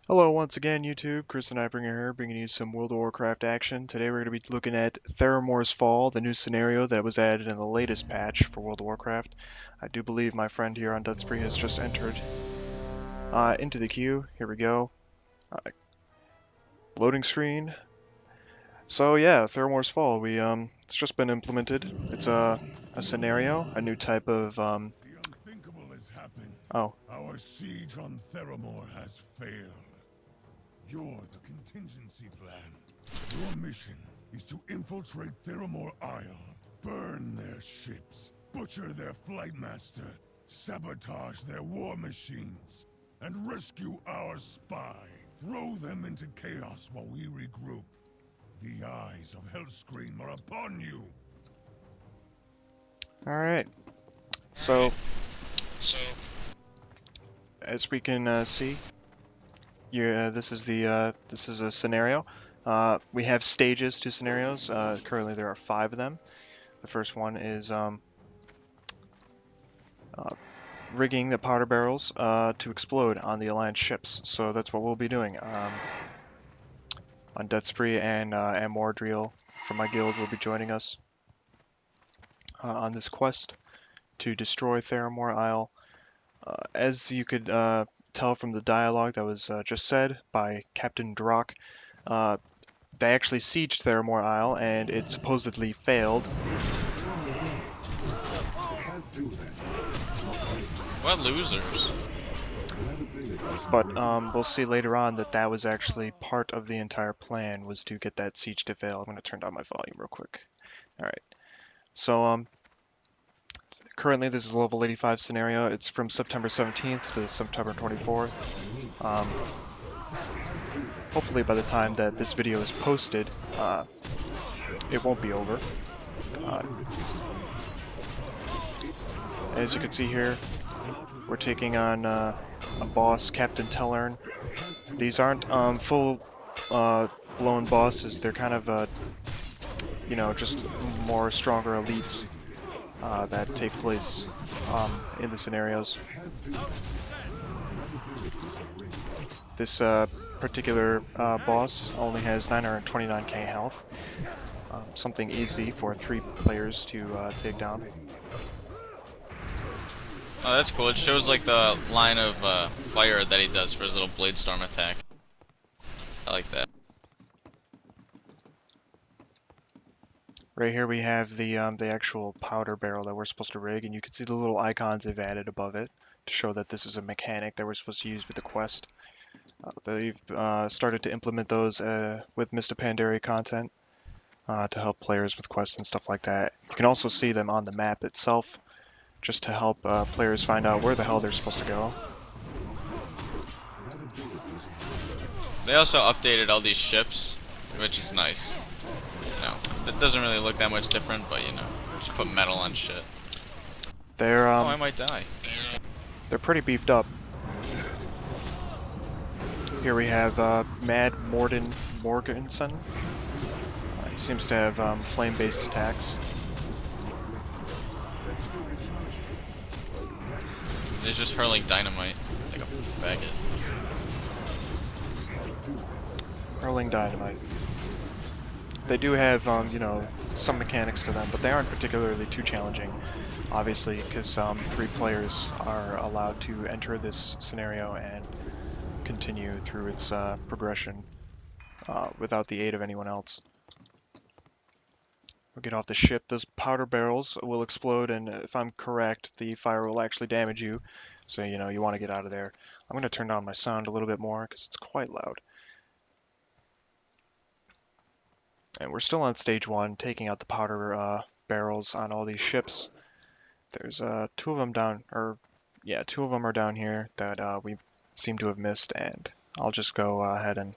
Hello once again YouTube, Chris and Ibringer here, bringing you some World of Warcraft action. Today we're going to be looking at Theramore's Fall, the new scenario that was added in the latest patch for World of Warcraft. I do believe my friend here on Deathspree has just entered into the queue. Here we go. Loading screen. So yeah, Theramore's Fall, it's just been implemented. It's a scenario, a new type of, The unthinkable has happened. oh, Our siege on Theramore has failed. You're the contingency plan. Your mission is to infiltrate Theramore Isle, burn their ships, butcher their flight master, sabotage their war machines, and rescue our spy. Throw them into chaos while we regroup. The eyes of Hellscream are upon you. alright. So, as we can see, this is a scenario. We have stages to scenarios. Currently, there are 5 of them. The first one is rigging the powder barrels to explode on the Alliance ships. So that's what we'll be doing on Death Spree, and Mordriel from my guild will be joining us on this quest to destroy Theramore Isle. As you could tell from the dialogue that was just said by Captain Drock, they actually sieged Theramore Isle, and it supposedly failed. What losers? But we'll see later on that that was actually part of the entire plan, was to get that siege to fail. I'm going to turn down my volume real quick. Alright, so currently this is a level 85 scenario. It's from September 17th to September 24th. Hopefully by the time that this video is posted, it won't be over. As you can see here, we're taking on a boss, Captain Tellern. These aren't full blown bosses. They're kind of just more stronger elites that take place in the scenarios. This particular boss only has 929k health. Something easy for 3 players to take down. Oh, that's cool. It shows like the line of fire that he does for his little blade storm attack. I like that. Right here we have the actual powder barrel that we're supposed to rig, and you can see the little icons they've added above it to show that this is a mechanic that we're supposed to use with the quest. They've started to implement those with Mr. Pandaria content to help players with quests and stuff like that. You can also see them on the map itself, just to help players find out where the hell they're supposed to go. They also updated all these ships, which is nice. You know, it doesn't really look that much different, but you know, just put metal on shit. They're Oh, I might die. they're pretty beefed up. Here we have Mad Morganson. He seems to have flame-based attacks. They're just hurling dynamite like a faggot. Hurling dynamite. They do have, some mechanics to them, but they aren't particularly too challenging, obviously, because 3 players are allowed to enter this scenario and continue through its progression without the aid of anyone else. We'll get off the ship. Those powder barrels will explode, and if I'm correct, the fire will actually damage you, so you want to get out of there. I'm going to turn down my sound a little bit more because it's quite loud. And we're still on stage 1, taking out the powder barrels on all these ships. There's 2 of them down, or yeah, 2 of them are down here that we seem to have missed, and I'll just go ahead and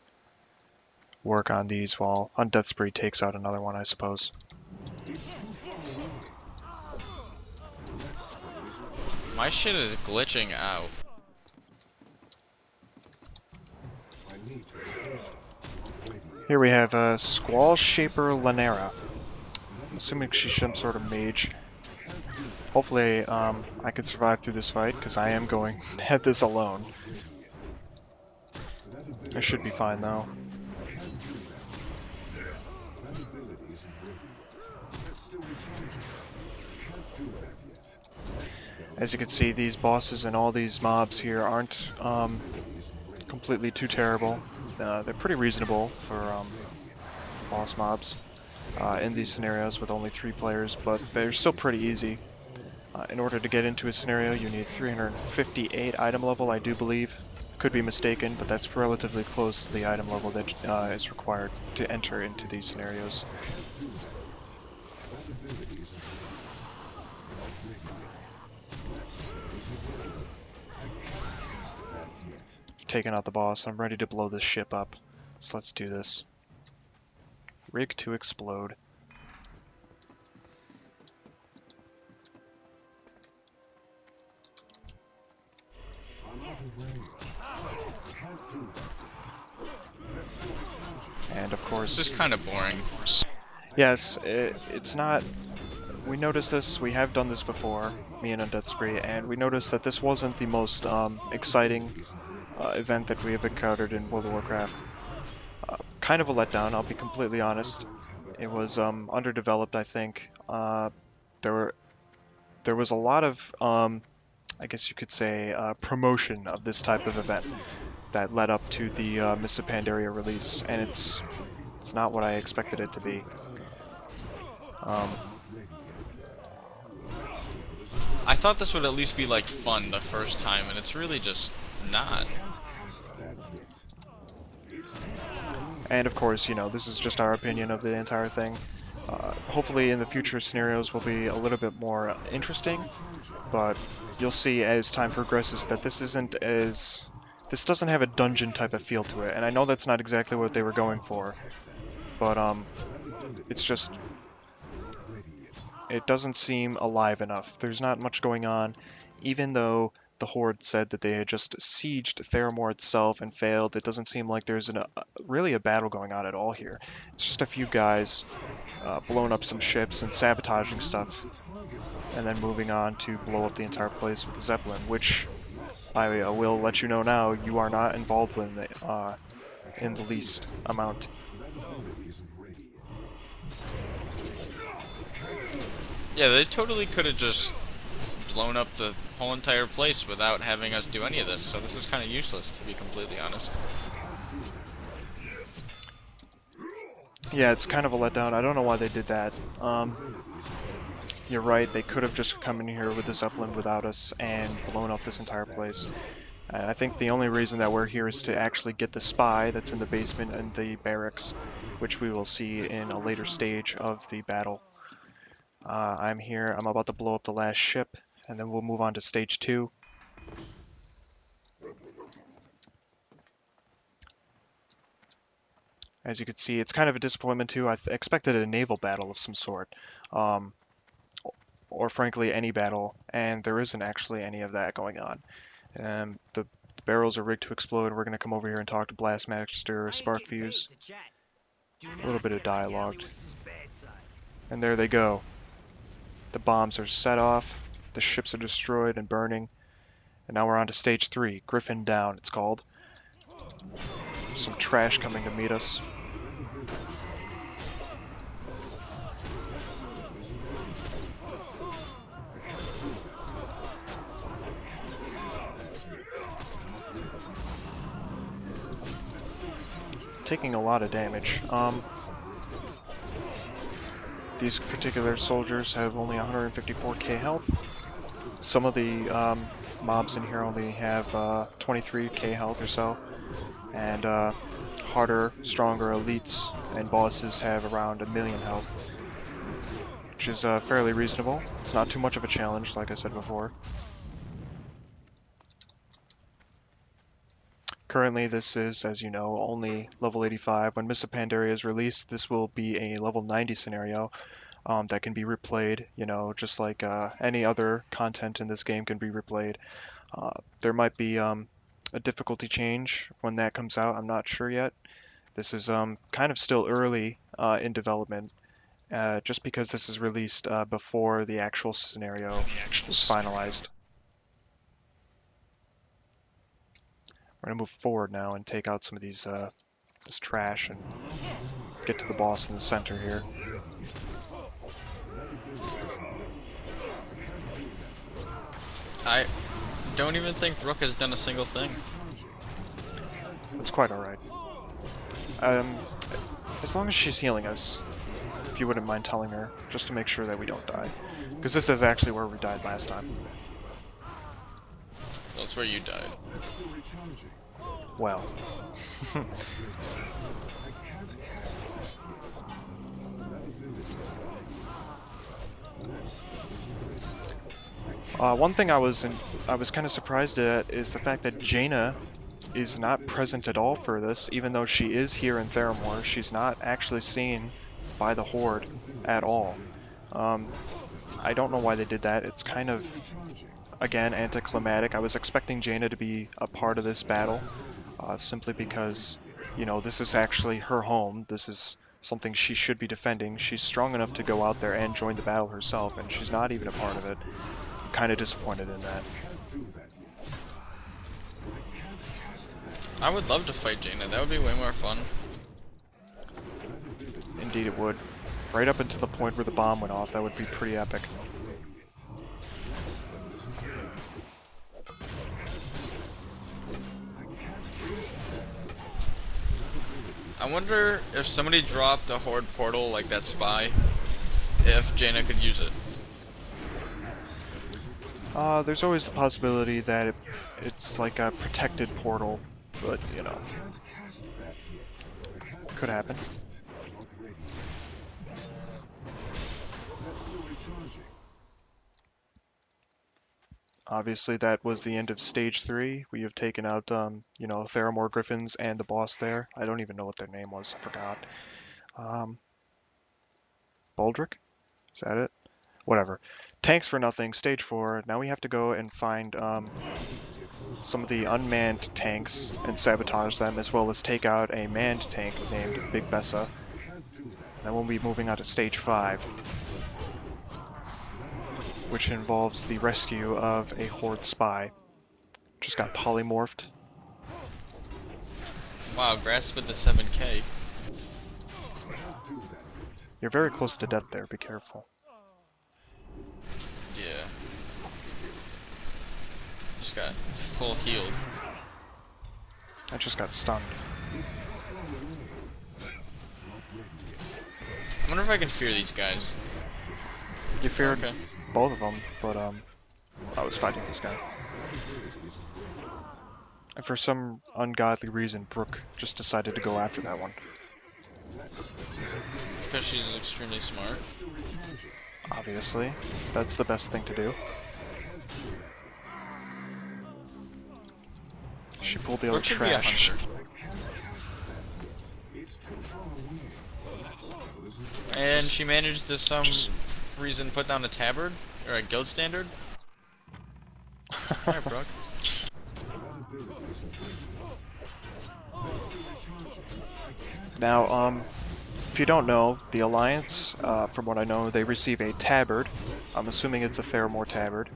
work on these while on Death Spree takes out another one, I suppose. My shit is glitching out. Here we have Squall Shaper Lanera. Assuming she's some sort of mage. Hopefully I can survive through this fight, because I am going at this alone. I should be fine though. As you can see, these bosses and all these mobs here aren't completely too terrible. They're pretty reasonable for boss mobs in these scenarios with only 3 players, but they're still pretty easy. In order to get into a scenario, you need 358 item level, I do believe. Could be mistaken, but that's relatively close to the item level that is required to enter into these scenarios. Taking out the boss, I'm ready to blow this ship up. So let's do this. Rig to explode. And of course, This is kind of boring. yes, it's not. We noticed this. We have done this before, me and Undead Spree, and we noticed that this wasn't the most exciting event that we have encountered in World of Warcraft. Kind of a letdown, I'll be completely honest. It was underdeveloped, I think. There was a lot of, I guess you could say, promotion of this type of event that led up to the Mists of Pandaria release, and it's not what I expected it to be. I thought this would at least be like fun the first time, and it's really just not. And of course, you know, this is just our opinion of the entire thing. Hopefully in the future scenarios will be a little bit more interesting, but you'll see as time progresses that this doesn't have a dungeon type of feel to it, and I know that's not exactly what they were going for, but it's just, it doesn't seem alive enough. There's not much going on, even though the Horde said that they had just sieged Theramore itself and failed. It doesn't seem like there's really a battle going on at all here. It's just a few guys blowing up some ships and sabotaging stuff, and then moving on to blow up the entire place with the Zeppelin, which I will let you know now, you are not involved in the least amount. Yeah, they totally could have just blown up the whole entire place without having us do any of this, so this is kind of useless, to be completely honest. Yeah, it's kind of a letdown. I don't know why they did that. You're right, they could have just come in here with the Zeppelin without us and blown up this entire place. And I think the only reason that we're here is to actually get the spy that's in the basement and the barracks, which we will see in a later stage of the battle. I'm here, I'm about to blow up the last ship, and then we'll move on to stage 2. As you can see, it's kind of a disappointment too. I expected a naval battle of some sort, or frankly any battle, and there isn't actually any of that going on. The barrels are rigged to explode. We're going to come over here and talk to Blastmaster Sparkfuse. A little bit of dialogue. And there they go. The bombs are set off, the ships are destroyed and burning, and now we're on to stage 3, Griffin Down it's called. Some trash coming to meet us. Taking a lot of damage. These particular soldiers have only 154k health. Some of the mobs in here only have 23k health or so. And harder, stronger elites and bosses have around 1 million health. Which is fairly reasonable. It's not too much of a challenge, like I said before. Currently, this is, as you know, only level 85. When Mists of Pandaria is released, this will be a level 90 scenario that can be replayed, you know, just like any other content in this game can be replayed. There might be a difficulty change when that comes out, I'm not sure yet. This is kind of still early in development, just because this is released before the actual scenario is finalized. We're gonna move forward now and take out some of these this trash and get to the boss in the center here. I don't even think Rook has done a single thing. It's quite alright. As long as she's healing us, if you wouldn't mind telling her, just to make sure that we don't die. Because this is actually where we died last time. That's where you died. Well. One thing I was kind of surprised at is the fact that Jaina is not present at all for this, even though she is here in Theramore. She's not actually seen by the Horde at all. I don't know why they did that. It's kind of, again, anticlimactic. I was expecting Jaina to be a part of this battle, simply because, you know, this is actually her home. This is something she should be defending. She's strong enough to go out there and join the battle herself, and she's not even a part of it. I'm kind of disappointed in that. I would love to fight Jaina. That would be way more fun. Indeed it would. Right up until the point where the bomb went off, that would be pretty epic. I wonder if somebody dropped a Horde portal like that spy, if Jaina could use it. There's always the possibility that it's like a protected portal, but, you know, could happen. Obviously, that was the end of Stage 3. We have taken out, you know, Theramore Griffins and the boss there. I don't even know what their name was. I forgot. Baldric? Is that it? Whatever. Tanks for nothing. Stage 4. Now we have to go and find some of the unmanned tanks and sabotage them, as well as take out a manned tank named Big Bessa. Then we'll be moving on to Stage 5, which involves the rescue of a Horde spy. Just got polymorphed. Wow, grasp with the 7K. You're very close to death there, be careful. Yeah. Just got full healed. I just got stunned. I wonder if I can fear these guys. You feared Okay. both of them, but I was fighting this guy. And for some ungodly reason, Brooke just decided to go after that one. Because she's extremely smart. Obviously, that's the best thing to do. She pulled the Brooke old should be a trash. hunter. And she managed to some reason put down a tabard? Or a guild standard? Alright, Brooke. Now, if you don't know, the Alliance, from what I know, they receive a tabard. I'm assuming it's a Theramore tabard,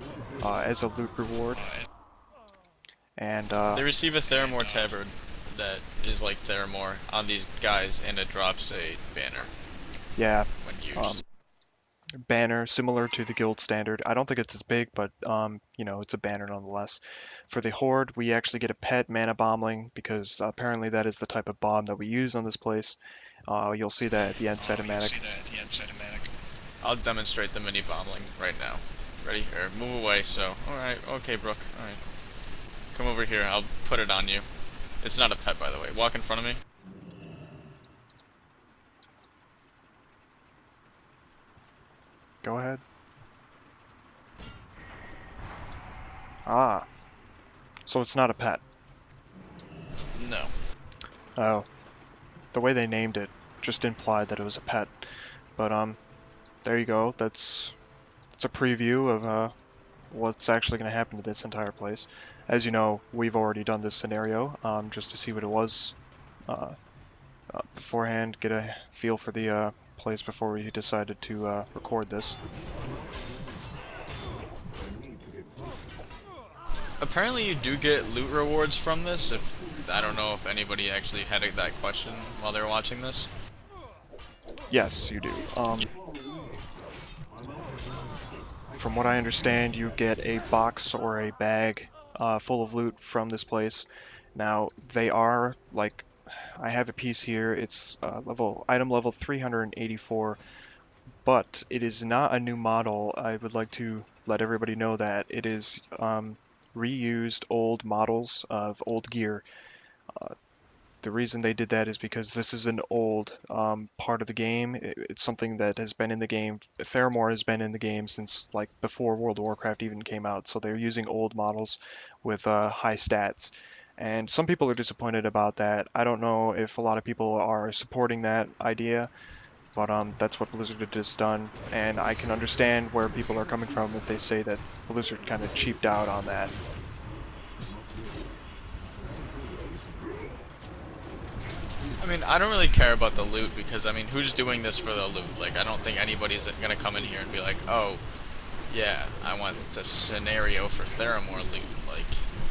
as a loot reward. And, They receive a Theramore tabard that is like Theramore on these guys, and it drops a banner yeah, when used. banner similar to the guild standard. I don't think it's as big, but you know, it's a banner nonetheless. For the Horde, we actually get a pet mana bombling because apparently that is the type of bomb that we use on this place. You'll see that at the end cinematic. I'll demonstrate the mini bombling right now. Ready? Or move away. So, all right, okay, Brooke. All right, come over here. I'll put it on you. It's not a pet, by the way. Walk in front of me. Go ahead. Ah, so it's not a pet. No. Oh, the way they named it just implied that it was a pet. But there you go. That's a preview of what's actually going to happen to this entire place. As you know, we've already done this scenario just to see what it was beforehand, get a feel for the place before we decided to record this. Apparently apparently you do get loot rewards from this. If I don't know if anybody actually had that question while they were watching this. Yes, you do. From what I understand, you get a box or a bag full of loot from this place. Now, they are, like, I have a piece here. It's item level 384, but it is not a new model. I would like to let everybody know that it is reused old models of old gear. The reason they did that is because this is an old part of the game. It's something that has been in the game. Theramore has been in the game since like before World of Warcraft even came out. So they're using old models with high stats. And some people are disappointed about that. I don't know if a lot of people are supporting that idea, but that's what Blizzard had just done. And I can understand where people are coming from if they say that Blizzard kind of cheaped out on that. I mean, I don't really care about the loot because, I mean, who's doing this for the loot? Like, I don't think anybody's gonna come in here and be like, oh, yeah, I want the scenario for Theramore loot. Like,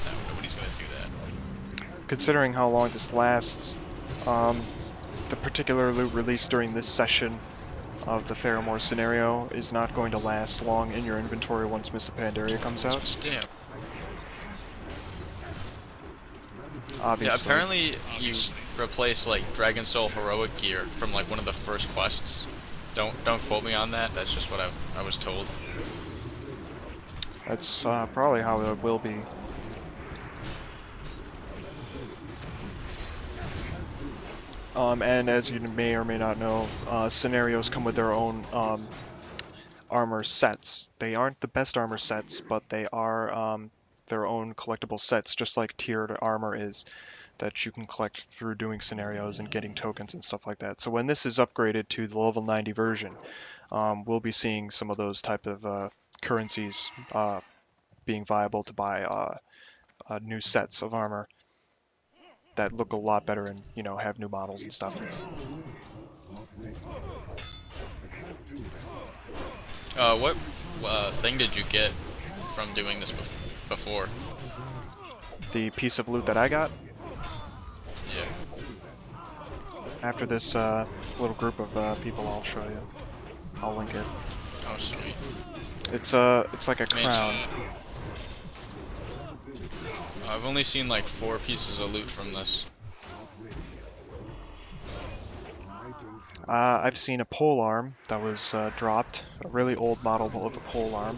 no, nobody's gonna do that. Considering how long this lasts, the particular loot released during this session of the Theramore scenario is not going to last long in your inventory once Mists of Pandaria comes out. Damn. Obviously. Yeah, apparently you replace like Dragon Soul heroic gear from like one of the first quests. Don't quote me on that. That's just what I was told. That's probably how it will be. And as you may or may not know, scenarios come with their own armor sets. They aren't the best armor sets, but they are their own collectible sets, just like tiered armor is, that you can collect through doing scenarios and getting tokens and stuff like that. So when this is upgraded to the level 90 version, we'll be seeing some of those type of currencies being viable to buy new sets of armor that look a lot better and, you know, have new models and stuff. What thing did you get from doing this before? The piece of loot that I got Yeah. after this little group of people, I'll show you. I'll link it. Oh, sweet. It's like a crown. I've only seen like 4 pieces of loot from this. I've seen a pole arm that was dropped, a really old model of a pole arm.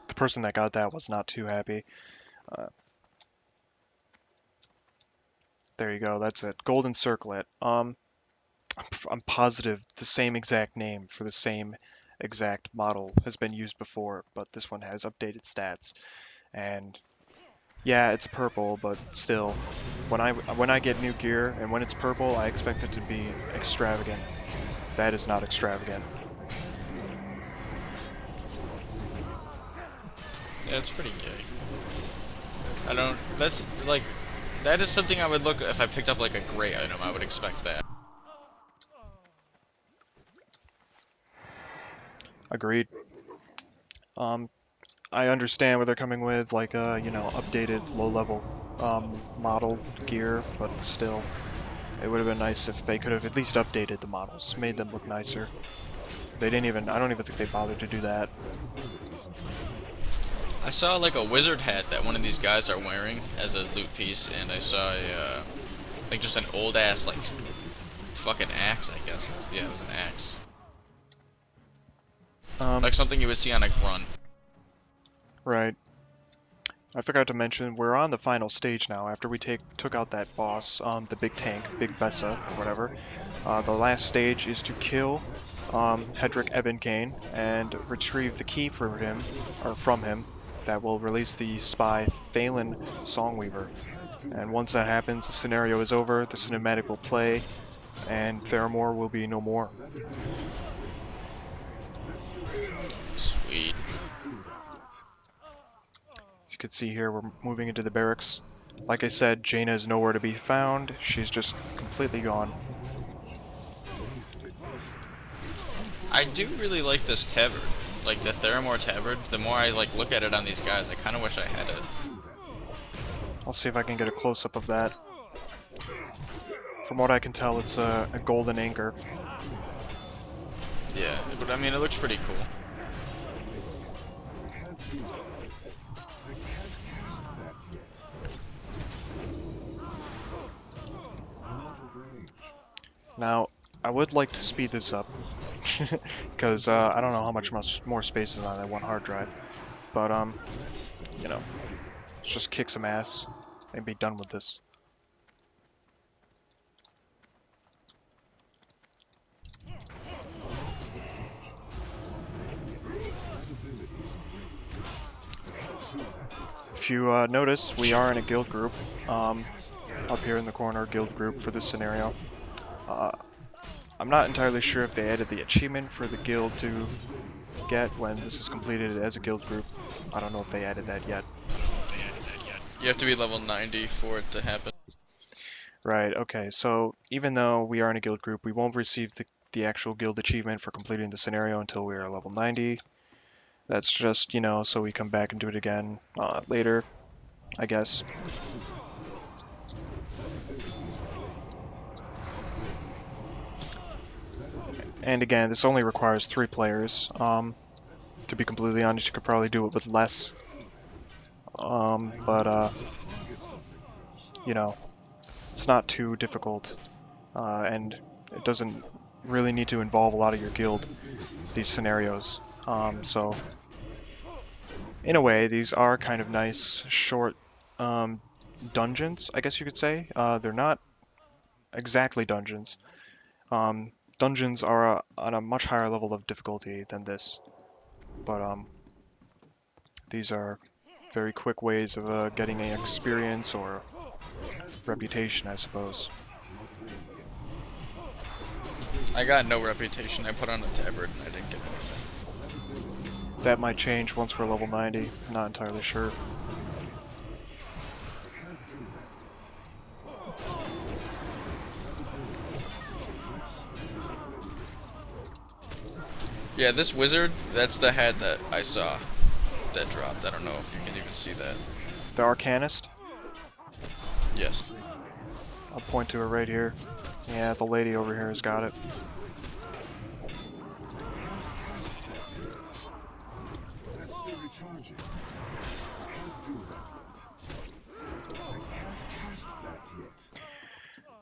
The person that got that was not too happy. There you go, that's it. Golden Circlet. I'm positive the same exact name for the same exact model has been used before, but this one has updated stats. And yeah, it's purple, but still, when I get new gear and when it's purple, I expect it to be extravagant. That is not extravagant. Yeah, it's pretty gay. That's like, that is something I would look, if I picked up like a gray item, I would expect that. Agreed. I understand where they're coming with, like, you know, updated low-level model gear, but still, it would have been nice if they could have at least updated the models, made them look nicer. They didn't even, I don't even think they bothered to do that. I saw like a wizard hat that one of these guys are wearing as a loot piece, and I saw a, like just an old ass, like, fucking axe, I guess. Yeah, it was an axe. Like something you would see on a grunt. Right. I forgot to mention, we're on the final stage now, after we took out that boss, the big tank, Big Betsa, or whatever. The last stage is to kill Hedrick Ebenkane and retrieve the key from him that will release the spy Phelan Songweaver. And once that happens, the scenario is over, the cinematic will play, and Theramore will be no more. Sweet. As you can see here, we're moving into the barracks. Like I said, Jaina is nowhere to be found. She's just completely gone. I do really like this tavern. like the Theramore tabard, the more I like look at it on these guys, I kind of wish I had it. I'll see if I can get a close-up of that. From what I can tell, it's a golden anchor. Yeah, but I mean, it looks pretty cool. Now, I would like to speed this up, because I don't know how much more space is on that one hard drive. But, you know, let's just kick some ass and be done with this. If you notice, we are in a guild group, up here in the corner, guild group for this scenario. I'm not entirely sure if they added the achievement for the guild to get when this is completed as a guild group. I don't know if they added that yet. You have to be level 90 for it to happen. Right, okay, so even though we are in a guild group, we won't receive the actual guild achievement for completing the scenario until we are level 90. That's just, you know, so we come back and do it again later, I guess. And again, this only requires 3 players. To be completely honest, you could probably do it with less. But you know, it's not too difficult. And it doesn't really need to involve a lot of your guild, these scenarios. So, in a way, these are kind of nice, short dungeons, I guess you could say. They're not exactly dungeons. Dungeons are on a much higher level of difficulty than this, but these are very quick ways of getting an experience or reputation, I suppose. I got no reputation. I put on a tabard and I didn't get anything. That might change once we're level 90, I'm not entirely sure. Yeah, this wizard, that's the head that I saw that dropped. I don't know if you can even see that. The Arcanist, Yes. I'll point to her right here. Yeah, the lady over here has got it.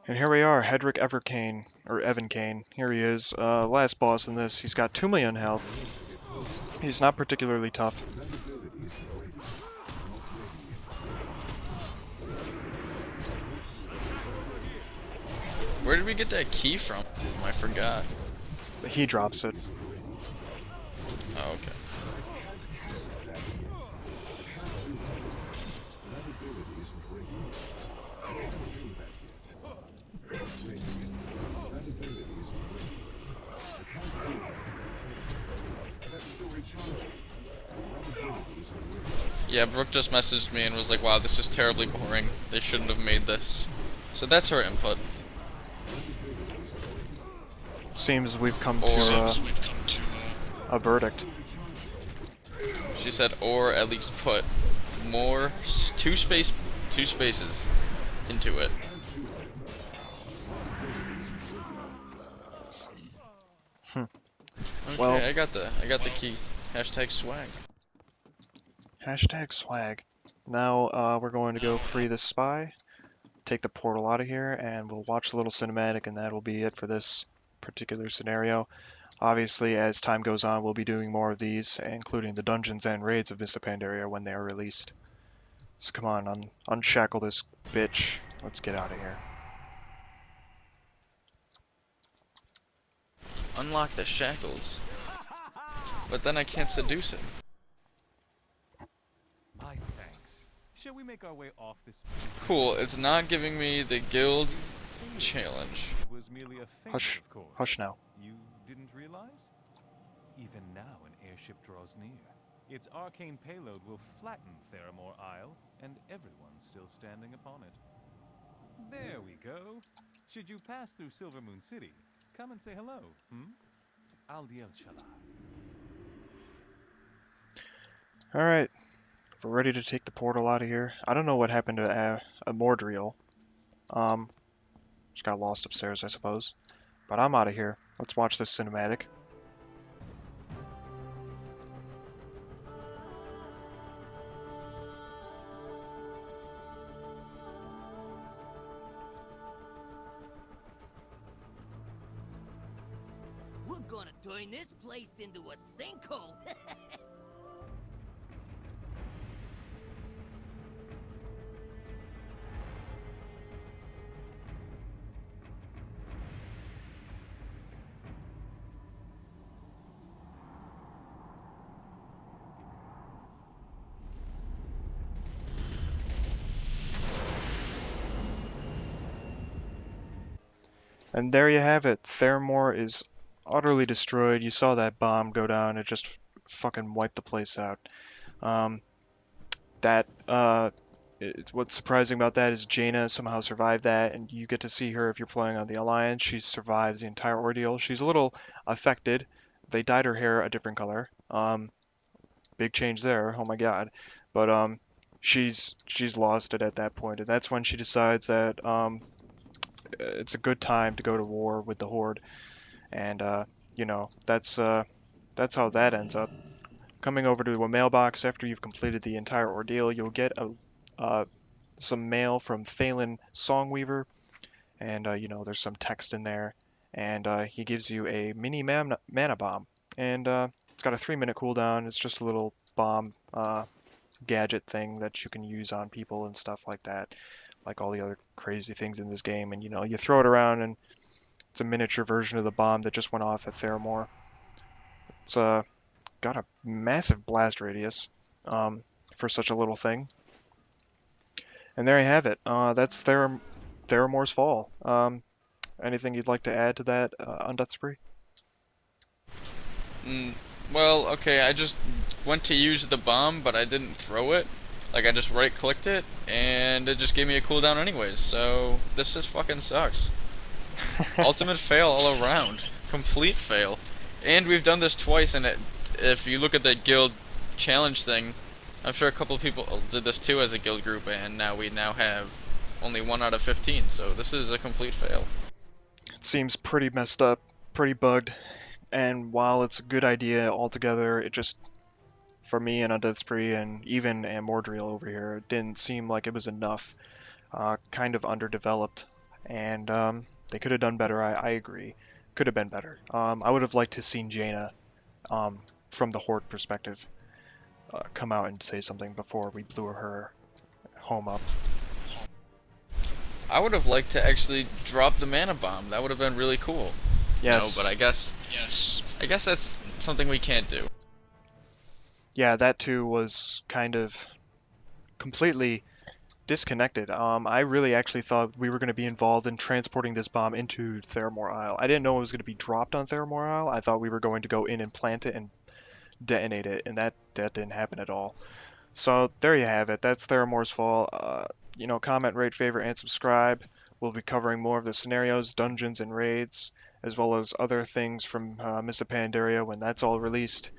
And here we are, Hedrick Everkane, or Evan Kane. Here he is, last boss in this. He's got 2 million health. He's not particularly tough. Where did we get that key from? I forgot. He drops it. Oh, okay. Yeah, Brooke just messaged me and was like, wow, this is terribly boring. They shouldn't have made this. So that's her input. Seems we've come to a verdict. She said, or at least put more two spaces into it. Okay, Well, I got the key. Hashtag swag. Hashtag swag. Now we're going to go free the spy, take the portal out of here, and we'll watch a little cinematic, and that will be it for this particular scenario. Obviously, as time goes on, we'll be doing more of these, including the dungeons and raids of Mr. Pandaria when they are released. So come on, unshackle this bitch. Let's get out of here. Unlock the shackles. But then I can't seduce him. My thanks. Shall we make our way off this? Cool, it's not giving me the guild challenge. It was merely a feint, Hush. of course. Hush now. You didn't realize? Even now an airship draws near. Its arcane payload will flatten Theramore Isle, and everyone's still standing upon it. There we go. Should you pass through Silvermoon City, come and say hello, Aldiel Chala. Alright, we're ready to take the portal out of here. I don't know what happened to Mordriel. Um, just got lost upstairs, I suppose. But I'm out of here. Let's watch this cinematic. We're gonna turn this place into a sinkhole. And there you have it. Theramore is utterly destroyed. You saw that bomb go down. It just fucking wiped the place out. Um, that what's surprising about that is Jaina somehow survived that, and you get to see her if you're playing on the Alliance. She survives the entire ordeal. She's a little affected. They dyed her hair a different color. Big change there. Oh my god. But she's lost it at that point, and that's when she decides that it's a good time to go to war with the Horde, and you know that's how that ends up. Coming over to a mailbox after you've completed the entire ordeal, you'll get uh, some mail from Phelan Songweaver, and there's some text in there, and he gives you a mini mana bomb, and it's got a 3-minute cooldown. It's just a little bomb gadget thing that you can use on people and stuff like that, like all the other crazy things in this game. And you throw it around, and it's a miniature version of the bomb that just went off at Theramore. It's got a massive blast radius for such a little thing. And there you have it. That's Theramore's Fall. Anything you'd like to add to that, Undeath Spree? Mm, well, okay, I just went to use the bomb, but I didn't throw it. Like, I just right-clicked it, and it just gave me a cooldown anyways, so this just fucking sucks. Ultimate fail all around. Complete fail. And we've done this twice, and if you look at the guild challenge thing, I'm sure a couple of people did this too as a guild group, and now we have only 1 out of 15, so this is a complete fail. It seems pretty messed up, pretty bugged, and while it's a good idea altogether, it just, for me and Undeath Spree and even Mordriel over here, it didn't seem like it was enough. Kind of underdeveloped, and they could have done better. I agree. Could have been better. I would have liked to seen Jaina, from the Horde perspective, come out and say something before we blew her home up. I would have liked to actually drop the mana bomb. That would have been really cool. Yeah, No, but I guess that's something we can't do. yeah, that too was kind of completely disconnected. I really actually thought we were going to be involved in transporting this bomb into Theramore Isle. I didn't know it was going to be dropped on Theramore Isle. I thought we were going to go in and plant it and detonate it, and that didn't happen at all. So there you have it. That's Theramore's Fall. Comment, rate, favorite, and subscribe. We'll be covering more of the scenarios, dungeons, and raids, as well as other things from Mists of Pandaria when that's all released,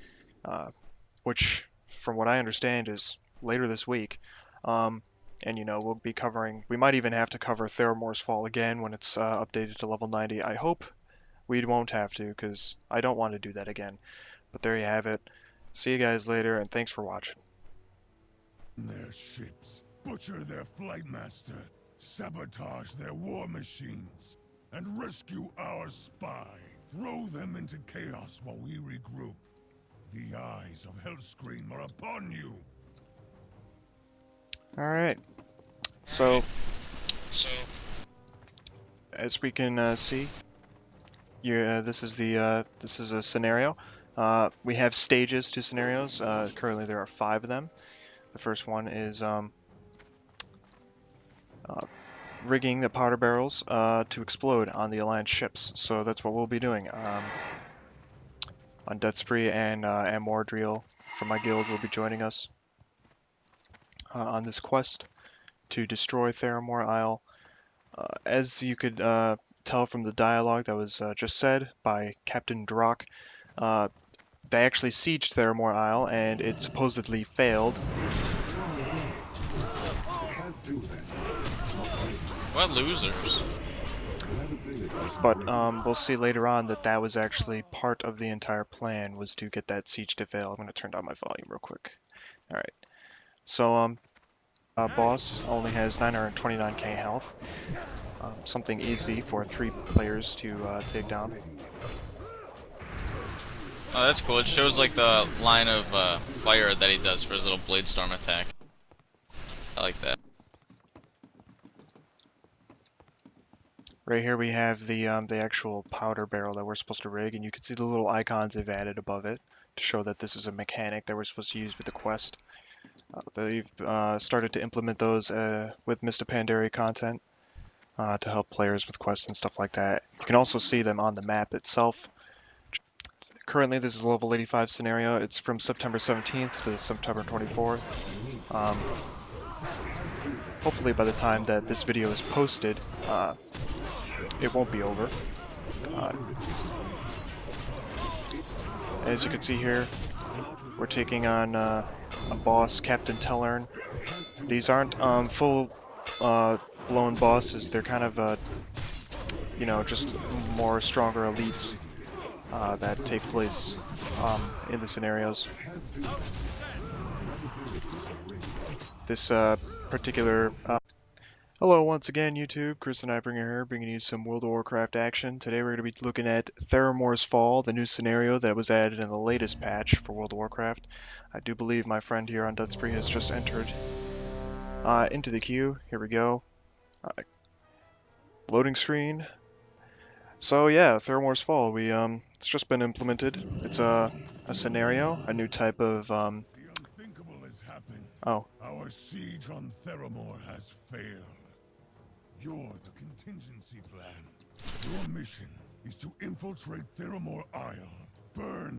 which, from what I understand, is later this week. And we'll be covering. We might even have to cover Theramore's Fall again when it's updated to level 90. I hope we won't have to, because I don't want to do that again. But there you have it. See you guys later, and thanks for watching. Their ships, butcher their flight master, sabotage their war machines, and rescue our spy. Throw them into chaos while we regroup. The eyes of Hellscream are upon you. Alright. So, as we can see, this is a scenario. We have stages to scenarios. Currently there are 5 of them. The first one is rigging the powder barrels to explode on the Alliance ships. So that's what we'll be doing. Undeath Spree and Mordriel from my guild will be joining us on this quest to destroy Theramore Isle. As you could tell from the dialogue that was just said by Captain Drock, they actually sieged Theramore Isle, and it supposedly failed. What losers? But we'll see later on that that was actually part of the entire plan, was to get that siege to fail. I'm going to turn down my volume real quick. All right. So boss only has 929k health. Something easy for 3 players to take down. Oh, that's cool. It shows like the line of fire that he does for his little blade storm attack. I like that. Right here we have the actual powder barrel that we're supposed to rig, and you can see the little icons they've added above it to show that this is a mechanic that we're supposed to use with the quest. They've started to implement those with Mr. Pandaria content to help players with quests and stuff like that. You can also see them on the map itself. Currently, this is a level 85 scenario. It's from September 17th to September 24th. Hopefully by the time that this video is posted, it won't be over. As you can see here, we're taking on a boss, Captain Tellern. These aren't full blown bosses. They're kind of you know, just more stronger elites that take place in the scenarios. This particular hello once again, YouTube. Chris and Ibringer here, bringing you some World of Warcraft action. Today we're going to be looking at Theramore's Fall, the new scenario that was added in the latest patch for World of Warcraft. I do believe my friend here on Death Spree has just entered into the queue. Here we go. Loading screen. So yeah, Theramore's Fall. It's just been implemented. It's a scenario, a new type of The unthinkable has happened. oh. Our siege on Theramore has failed. You're the contingency plan. Your mission is to infiltrate Theramore Isle, burn